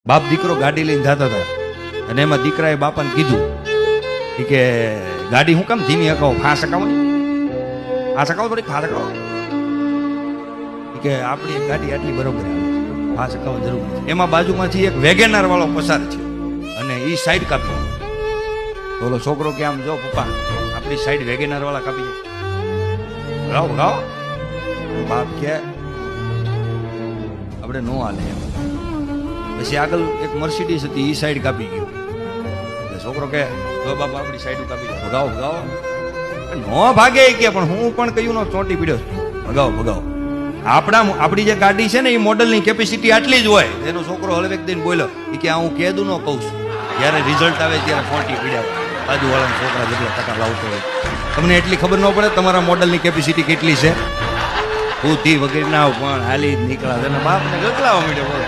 બાપ દીકરો ગાડી લઈને જતા હતા અને એમાં દીકરાએ બાપાને કીધું કે ગાડી હું કામ ધીમી હકાવો, ફાંસ હકાવો ને, ફાંસ હકાવો, થોડીક ફાંસ હકાવો કે આપણી ગાડી આટલી બરોબર આવે, ફાંસ હકાવો જરૂર નથી. એમાં બાજુમાંથી એક વેગેનાર વાળો પસાર છે અને એ સાઈડ કાપી. બોલો છોકરો કે આમ જો પપ્પા આપણી સાઈડ વેગેનાર વાળા કાપી ગાઓ ગાઓ. બાપ કે આપણે નો હાલે એમ. પછી આગળ એક મર્સિડીઝ હતી, એ સાઈડ કાપી ગયો. છોકરો કે જો બાપા આપણી સાઈડ કાપી દો, ભગાવો ભગાવો. નો ભાગે કે પણ હું પણ કહ્યું નો ચોંટી પીડ્યો, ભગાવો ભગાવો. આપણી જે ગાડી છે ને એ મોડલની કેપેસિટી આટલી જ હોય. એનો છોકરો હળવેક દઈને બોલ્યો કે આ હું કેદું નો કહું છું, જ્યારે રિઝલ્ટ આવે ત્યારે ચોંટી પીડ્યા. બાજુવાળાના છોકરા જેટલા ટકા લાવતો હોય તમને એટલી ખબર ન પડે તમારા મોડલની કેપેસિટી કેટલી છે. બુદ્ધિ વગેરે ના પણ હાલી જ નીકળ્યા. બાપને ગગલાવા માંડ્યો બોલો.